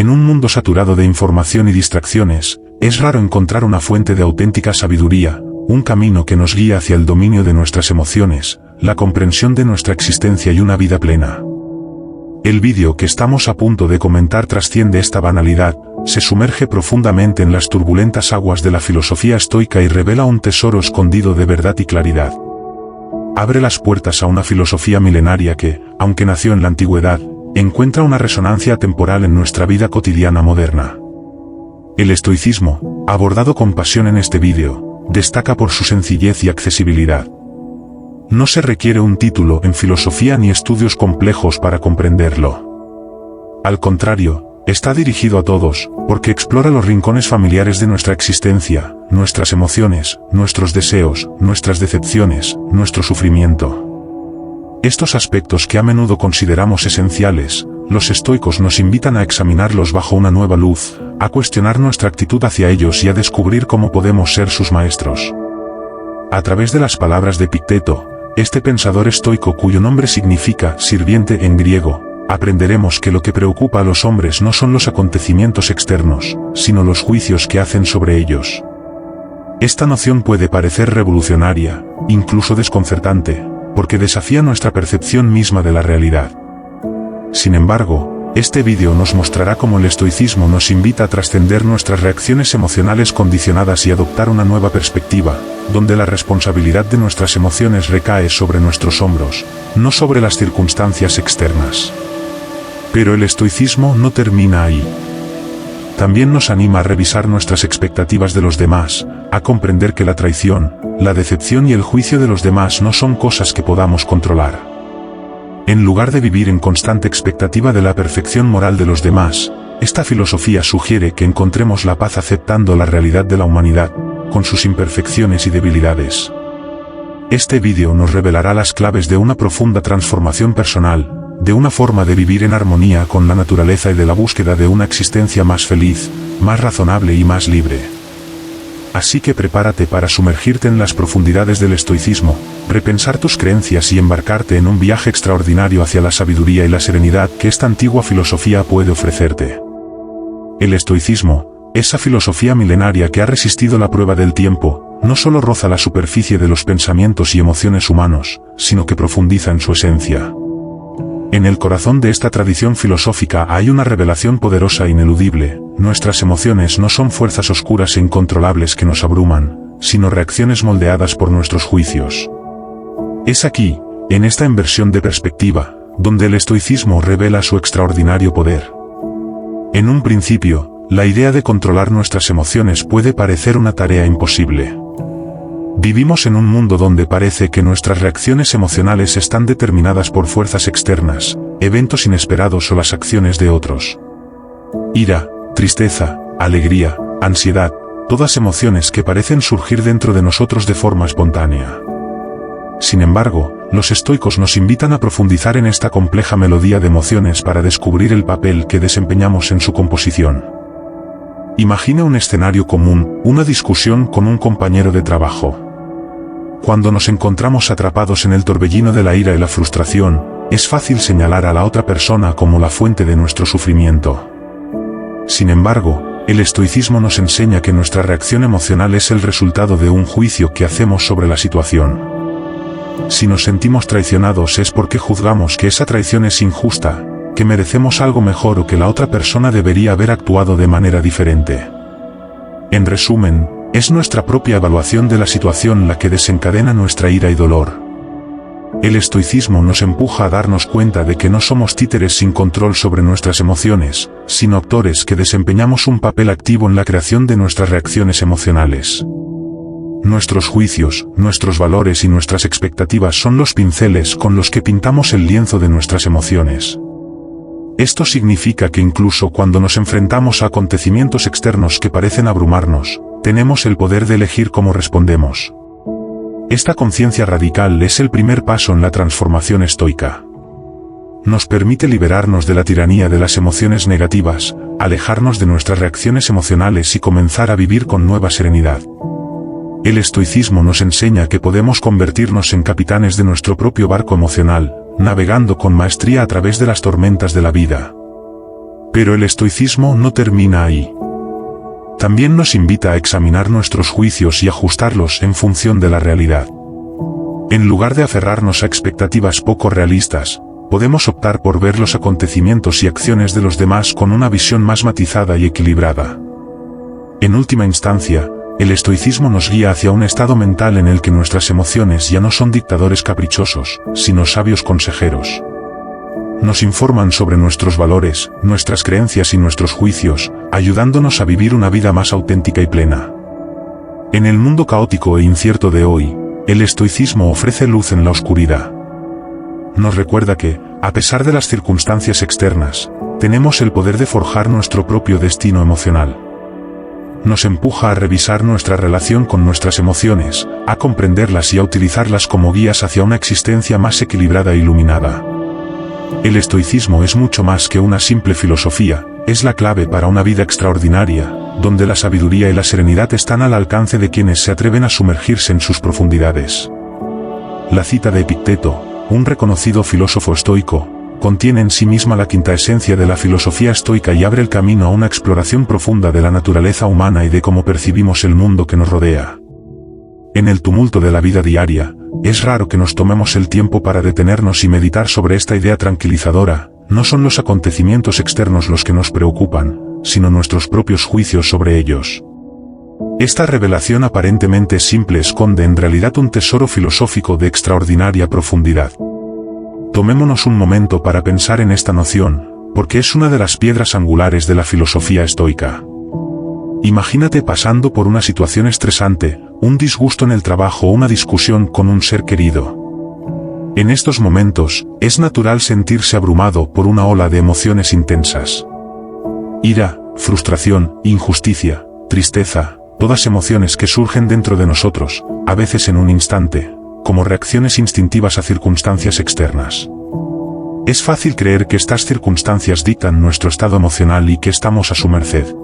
En un mundo saturado de información y distracciones, es raro encontrar una fuente de auténtica sabiduría, un camino que nos guía hacia el dominio de nuestras emociones, la comprensión de nuestra existencia y una vida plena. El vídeo que estamos a punto de comentar trasciende esta banalidad, se sumerge profundamente en las turbulentas aguas de la filosofía estoica y revela un tesoro escondido de verdad y claridad. Abre las puertas a una filosofía milenaria que, aunque nació en la antigüedad, encuentra una resonancia temporal en nuestra vida cotidiana moderna. El estoicismo, abordado con pasión en este vídeo, destaca por su sencillez y accesibilidad. No se requiere un título en filosofía ni estudios complejos para comprenderlo. Al contrario, está dirigido a todos, porque explora los rincones familiares de nuestra existencia, nuestras emociones, nuestros deseos, nuestras decepciones, nuestro sufrimiento. Estos aspectos que a menudo consideramos esenciales, los estoicos nos invitan a examinarlos bajo una nueva luz, a cuestionar nuestra actitud hacia ellos y a descubrir cómo podemos ser sus maestros. A través de las palabras de Epicteto, este pensador estoico cuyo nombre significa sirviente en griego, aprenderemos que lo que preocupa a los hombres no son los acontecimientos externos, sino los juicios que hacen sobre ellos. Esta noción puede parecer revolucionaria, incluso desconcertante, porque desafía nuestra percepción misma de la realidad. Sin embargo, este vídeo nos mostrará cómo el estoicismo nos invita a trascender nuestras reacciones emocionales condicionadas y adoptar una nueva perspectiva, donde la responsabilidad de nuestras emociones recae sobre nuestros hombros, no sobre las circunstancias externas. Pero el estoicismo no termina ahí. También nos anima a revisar nuestras expectativas de los demás, a comprender que la traición, la decepción y el juicio de los demás no son cosas que podamos controlar. En lugar de vivir en constante expectativa de la perfección moral de los demás, esta filosofía sugiere que encontremos la paz aceptando la realidad de la humanidad, con sus imperfecciones y debilidades. Este vídeo nos revelará las claves de una profunda transformación personal, de una forma de vivir en armonía con la naturaleza y de la búsqueda de una existencia más feliz, más razonable y más libre. Así que prepárate para sumergirte en las profundidades del estoicismo, repensar tus creencias y embarcarte en un viaje extraordinario hacia la sabiduría y la serenidad que esta antigua filosofía puede ofrecerte. El estoicismo, esa filosofía milenaria que ha resistido la prueba del tiempo, no solo roza la superficie de los pensamientos y emociones humanos, sino que profundiza en su esencia. En el corazón de esta tradición filosófica hay una revelación poderosa e ineludible: nuestras emociones no son fuerzas oscuras e incontrolables que nos abruman, sino reacciones moldeadas por nuestros juicios. Es aquí, en esta inversión de perspectiva, donde el estoicismo revela su extraordinario poder. En un principio, la idea de controlar nuestras emociones puede parecer una tarea imposible. Vivimos en un mundo donde parece que nuestras reacciones emocionales están determinadas por fuerzas externas, eventos inesperados o las acciones de otros. Ira, tristeza, alegría, ansiedad, todas emociones que parecen surgir dentro de nosotros de forma espontánea. Sin embargo, los estoicos nos invitan a profundizar en esta compleja melodía de emociones para descubrir el papel que desempeñamos en su composición. Imagina un escenario común, una discusión con un compañero de trabajo. Cuando nos encontramos atrapados en el torbellino de la ira y la frustración, es fácil señalar a la otra persona como la fuente de nuestro sufrimiento. Sin embargo, el estoicismo nos enseña que nuestra reacción emocional es el resultado de un juicio que hacemos sobre la situación. Si nos sentimos traicionados es porque juzgamos que esa traición es injusta, que merecemos algo mejor o que la otra persona debería haber actuado de manera diferente. En resumen, es nuestra propia evaluación de la situación la que desencadena nuestra ira y dolor. El estoicismo nos empuja a darnos cuenta de que no somos títeres sin control sobre nuestras emociones, sino actores que desempeñamos un papel activo en la creación de nuestras reacciones emocionales. Nuestros juicios, nuestros valores y nuestras expectativas son los pinceles con los que pintamos el lienzo de nuestras emociones. Esto significa que incluso cuando nos enfrentamos a acontecimientos externos que parecen abrumarnos, tenemos el poder de elegir cómo respondemos. Esta conciencia radical es el primer paso en la transformación estoica. Nos permite liberarnos de la tiranía de las emociones negativas, alejarnos de nuestras reacciones emocionales y comenzar a vivir con nueva serenidad. El estoicismo nos enseña que podemos convertirnos en capitanes de nuestro propio barco emocional, navegando con maestría a través de las tormentas de la vida. Pero el estoicismo no termina ahí. También nos invita a examinar nuestros juicios y ajustarlos en función de la realidad. En lugar de aferrarnos a expectativas poco realistas, podemos optar por ver los acontecimientos y acciones de los demás con una visión más matizada y equilibrada. En última instancia, el estoicismo nos guía hacia un estado mental en el que nuestras emociones ya no son dictadores caprichosos, sino sabios consejeros. Nos informan sobre nuestros valores, nuestras creencias y nuestros juicios, ayudándonos a vivir una vida más auténtica y plena. En el mundo caótico e incierto de hoy, el estoicismo ofrece luz en la oscuridad. Nos recuerda que, a pesar de las circunstancias externas, tenemos el poder de forjar nuestro propio destino emocional. Nos empuja a revisar nuestra relación con nuestras emociones, a comprenderlas y a utilizarlas como guías hacia una existencia más equilibrada e iluminada. El estoicismo es mucho más que una simple filosofía, es la clave para una vida extraordinaria, donde la sabiduría y la serenidad están al alcance de quienes se atreven a sumergirse en sus profundidades. La cita de Epicteto, un reconocido filósofo estoico, contiene en sí misma la quinta esencia de la filosofía estoica y abre el camino a una exploración profunda de la naturaleza humana y de cómo percibimos el mundo que nos rodea. En el tumulto de la vida diaria, es raro que nos tomemos el tiempo para detenernos y meditar sobre esta idea tranquilizadora. No son los acontecimientos externos los que nos preocupan, sino nuestros propios juicios sobre ellos. Esta revelación aparentemente simple esconde en realidad un tesoro filosófico de extraordinaria profundidad. Tomémonos un momento para pensar en esta noción, porque es una de las piedras angulares de la filosofía estoica. Imagínate pasando por una situación estresante, un disgusto en el trabajo o una discusión con un ser querido. En estos momentos, es natural sentirse abrumado por una ola de emociones intensas. Ira, frustración, injusticia, tristeza, todas emociones que surgen dentro de nosotros, a veces en un instante, como reacciones instintivas a circunstancias externas. Es fácil creer que estas circunstancias dictan nuestro estado emocional y que estamos a su merced.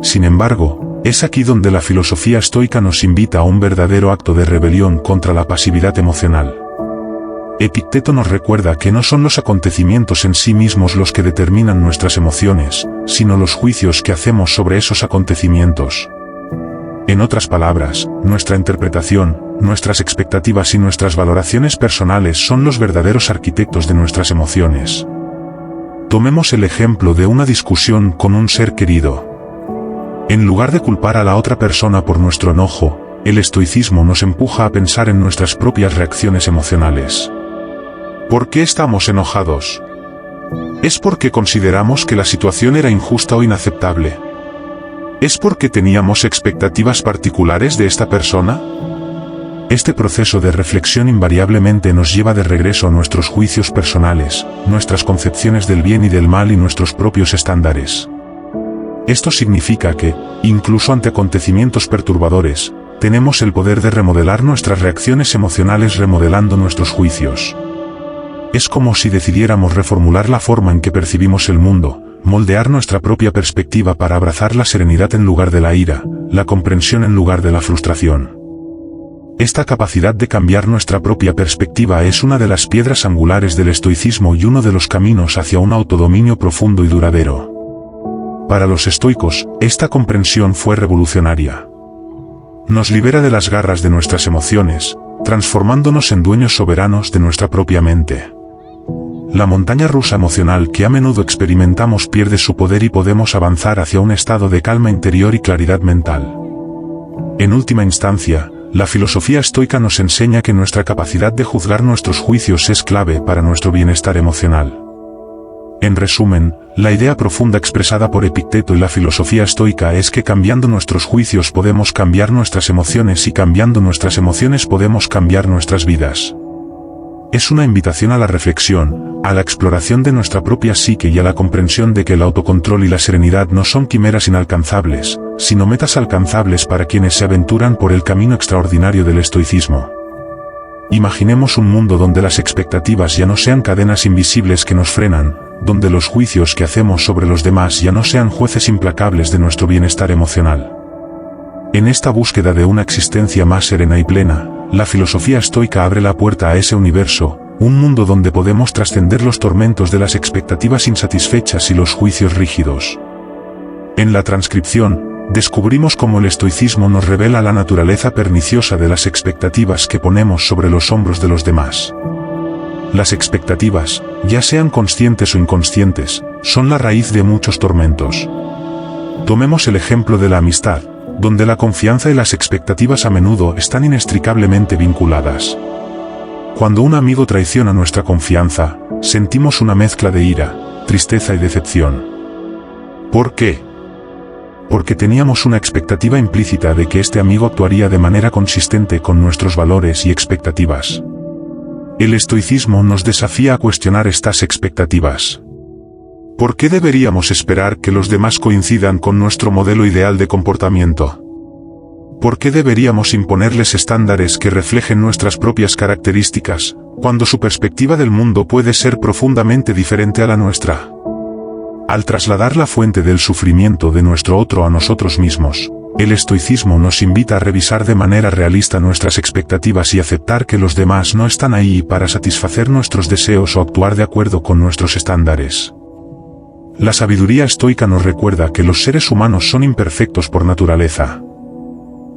Sin embargo, es aquí donde la filosofía estoica nos invita a un verdadero acto de rebelión contra la pasividad emocional. Epicteto nos recuerda que no son los acontecimientos en sí mismos los que determinan nuestras emociones, sino los juicios que hacemos sobre esos acontecimientos. En otras palabras, nuestra interpretación, nuestras expectativas y nuestras valoraciones personales son los verdaderos arquitectos de nuestras emociones. Tomemos el ejemplo de una discusión con un ser querido. En lugar de culpar a la otra persona por nuestro enojo, el estoicismo nos empuja a pensar en nuestras propias reacciones emocionales. ¿Por qué estamos enojados? ¿Es porque consideramos que la situación era injusta o inaceptable? ¿Es porque teníamos expectativas particulares de esta persona? Este proceso de reflexión invariablemente nos lleva de regreso a nuestros juicios personales, nuestras concepciones del bien y del mal y nuestros propios estándares. Esto significa que, incluso ante acontecimientos perturbadores, tenemos el poder de remodelar nuestras reacciones emocionales remodelando nuestros juicios. Es como si decidiéramos reformular la forma en que percibimos el mundo, moldear nuestra propia perspectiva para abrazar la serenidad en lugar de la ira, la comprensión en lugar de la frustración. Esta capacidad de cambiar nuestra propia perspectiva es una de las piedras angulares del estoicismo y uno de los caminos hacia un autodominio profundo y duradero. Para los estoicos, esta comprensión fue revolucionaria. Nos libera de las garras de nuestras emociones, transformándonos en dueños soberanos de nuestra propia mente. La montaña rusa emocional que a menudo experimentamos pierde su poder y podemos avanzar hacia un estado de calma interior y claridad mental. En última instancia, la filosofía estoica nos enseña que nuestra capacidad de juzgar nuestros juicios es clave para nuestro bienestar emocional. En resumen, la idea profunda expresada por Epicteto y la filosofía estoica es que cambiando nuestros juicios podemos cambiar nuestras emociones y cambiando nuestras emociones podemos cambiar nuestras vidas. Es una invitación a la reflexión, a la exploración de nuestra propia psique y a la comprensión de que el autocontrol y la serenidad no son quimeras inalcanzables, sino metas alcanzables para quienes se aventuran por el camino extraordinario del estoicismo. Imaginemos un mundo donde las expectativas ya no sean cadenas invisibles que nos frenan, donde los juicios que hacemos sobre los demás ya no sean jueces implacables de nuestro bienestar emocional. En esta búsqueda de una existencia más serena y plena, la filosofía estoica abre la puerta a ese universo, un mundo donde podemos trascender los tormentos de las expectativas insatisfechas y los juicios rígidos. En la transcripción, descubrimos cómo el estoicismo nos revela la naturaleza perniciosa de las expectativas que ponemos sobre los hombros de los demás. Las expectativas, ya sean conscientes o inconscientes, son la raíz de muchos tormentos. Tomemos el ejemplo de la amistad, donde la confianza y las expectativas a menudo están inextricablemente vinculadas. Cuando un amigo traiciona nuestra confianza, sentimos una mezcla de ira, tristeza y decepción. ¿Por qué? Porque teníamos una expectativa implícita de que este amigo actuaría de manera consistente con nuestros valores y expectativas. El estoicismo nos desafía a cuestionar estas expectativas. ¿Por qué deberíamos esperar que los demás coincidan con nuestro modelo ideal de comportamiento? ¿Por qué deberíamos imponerles estándares que reflejen nuestras propias características, cuando su perspectiva del mundo puede ser profundamente diferente a la nuestra? Al trasladar la fuente del sufrimiento de nuestro otro a nosotros mismos, el estoicismo nos invita a revisar de manera realista nuestras expectativas y aceptar que los demás no están ahí para satisfacer nuestros deseos o actuar de acuerdo con nuestros estándares. La sabiduría estoica nos recuerda que los seres humanos son imperfectos por naturaleza.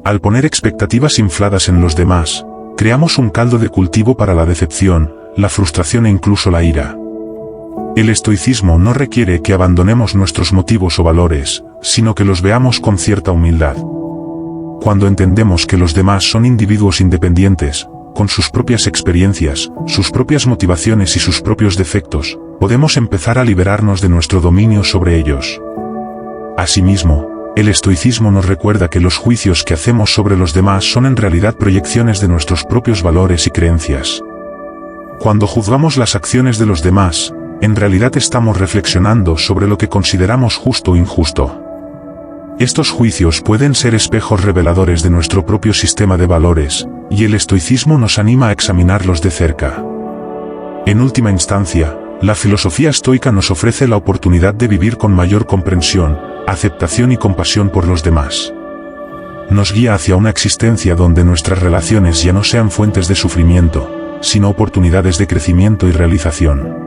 Al poner expectativas infladas en los demás, creamos un caldo de cultivo para la decepción, la frustración e incluso la ira. El estoicismo no requiere que abandonemos nuestros motivos o valores, sino que los veamos con cierta humildad. Cuando entendemos que los demás son individuos independientes, con sus propias experiencias, sus propias motivaciones y sus propios defectos, podemos empezar a liberarnos de nuestro dominio sobre ellos. Asimismo, el estoicismo nos recuerda que los juicios que hacemos sobre los demás son en realidad proyecciones de nuestros propios valores y creencias. Cuando juzgamos las acciones de los demás, en realidad estamos reflexionando sobre lo que consideramos justo o injusto. Estos juicios pueden ser espejos reveladores de nuestro propio sistema de valores, y el estoicismo nos anima a examinarlos de cerca. En última instancia, la filosofía estoica nos ofrece la oportunidad de vivir con mayor comprensión, aceptación y compasión por los demás. Nos guía hacia una existencia donde nuestras relaciones ya no sean fuentes de sufrimiento, sino oportunidades de crecimiento y realización.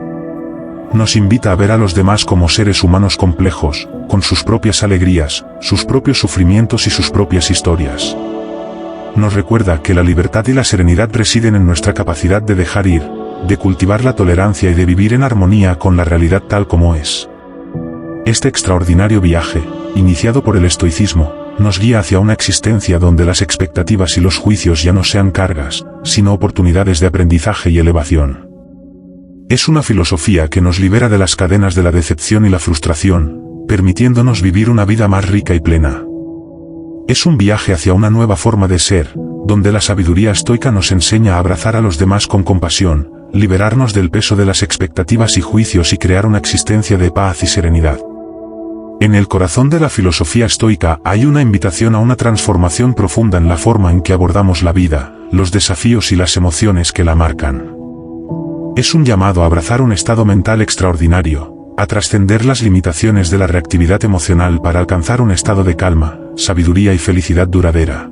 Nos invita a ver a los demás como seres humanos complejos, con sus propias alegrías, sus propios sufrimientos y sus propias historias. Nos recuerda que la libertad y la serenidad residen en nuestra capacidad de dejar ir, de cultivar la tolerancia y de vivir en armonía con la realidad tal como es. Este extraordinario viaje, iniciado por el estoicismo, nos guía hacia una existencia donde las expectativas y los juicios ya no sean cargas, sino oportunidades de aprendizaje y elevación. Es una filosofía que nos libera de las cadenas de la decepción y la frustración, permitiéndonos vivir una vida más rica y plena. Es un viaje hacia una nueva forma de ser, donde la sabiduría estoica nos enseña a abrazar a los demás con compasión, liberarnos del peso de las expectativas y juicios y crear una existencia de paz y serenidad. En el corazón de la filosofía estoica hay una invitación a una transformación profunda en la forma en que abordamos la vida, los desafíos y las emociones que la marcan. Es un llamado a abrazar un estado mental extraordinario, a trascender las limitaciones de la reactividad emocional para alcanzar un estado de calma, sabiduría y felicidad duradera.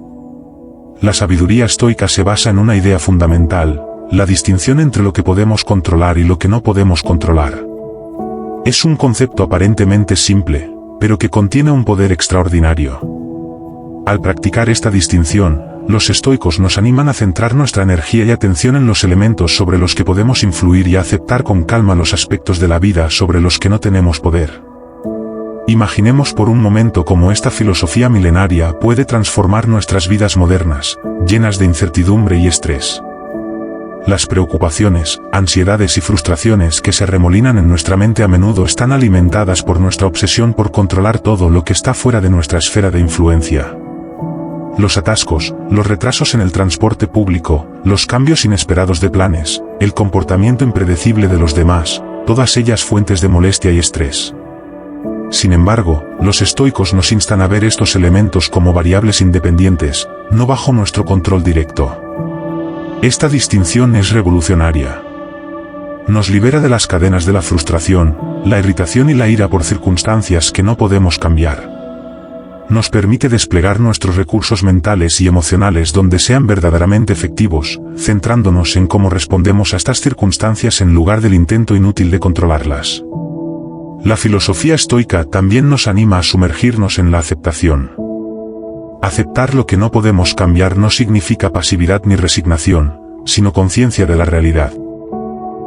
La sabiduría estoica se basa en una idea fundamental, la distinción entre lo que podemos controlar y lo que no podemos controlar. Es un concepto aparentemente simple, pero que contiene un poder extraordinario. Al practicar esta distinción, los estoicos nos animan a centrar nuestra energía y atención en los elementos sobre los que podemos influir y a aceptar con calma los aspectos de la vida sobre los que no tenemos poder. Imaginemos por un momento cómo esta filosofía milenaria puede transformar nuestras vidas modernas, llenas de incertidumbre y estrés. Las preocupaciones, ansiedades y frustraciones que se remolinan en nuestra mente a menudo están alimentadas por nuestra obsesión por controlar todo lo que está fuera de nuestra esfera de influencia. Los atascos, los retrasos en el transporte público, los cambios inesperados de planes, el comportamiento impredecible de los demás, todas ellas fuentes de molestia y estrés. Sin embargo, los estoicos nos instan a ver estos elementos como variables independientes, no bajo nuestro control directo. Esta distinción es revolucionaria. Nos libera de las cadenas de la frustración, la irritación y la ira por circunstancias que no podemos cambiar. Nos permite desplegar nuestros recursos mentales y emocionales donde sean verdaderamente efectivos, centrándonos en cómo respondemos a estas circunstancias en lugar del intento inútil de controlarlas. La filosofía estoica también nos anima a sumergirnos en la aceptación. Aceptar lo que no podemos cambiar no significa pasividad ni resignación, sino conciencia de la realidad.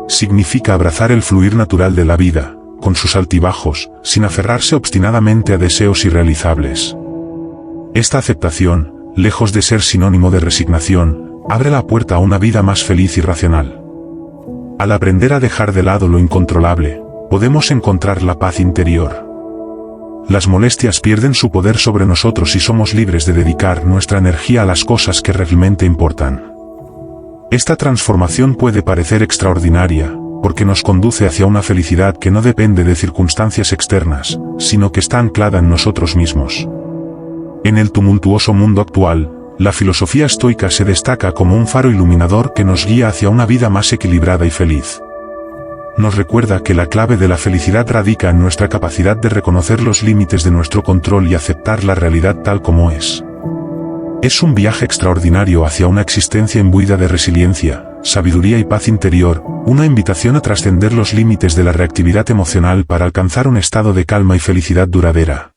Significa abrazar el fluir natural de la vida, con sus altibajos, sin aferrarse obstinadamente a deseos irrealizables. Esta aceptación, lejos de ser sinónimo de resignación, abre la puerta a una vida más feliz y racional. Al aprender a dejar de lado lo incontrolable, podemos encontrar la paz interior. Las molestias pierden su poder sobre nosotros y somos libres de dedicar nuestra energía a las cosas que realmente importan. Esta transformación puede parecer extraordinaria, porque nos conduce hacia una felicidad que no depende de circunstancias externas, sino que está anclada en nosotros mismos. En el tumultuoso mundo actual, la filosofía estoica se destaca como un faro iluminador que nos guía hacia una vida más equilibrada y feliz. Nos recuerda que la clave de la felicidad radica en nuestra capacidad de reconocer los límites de nuestro control y aceptar la realidad tal como es. Es un viaje extraordinario hacia una existencia imbuida de resiliencia, sabiduría y paz interior, una invitación a trascender los límites de la reactividad emocional para alcanzar un estado de calma y felicidad duradera.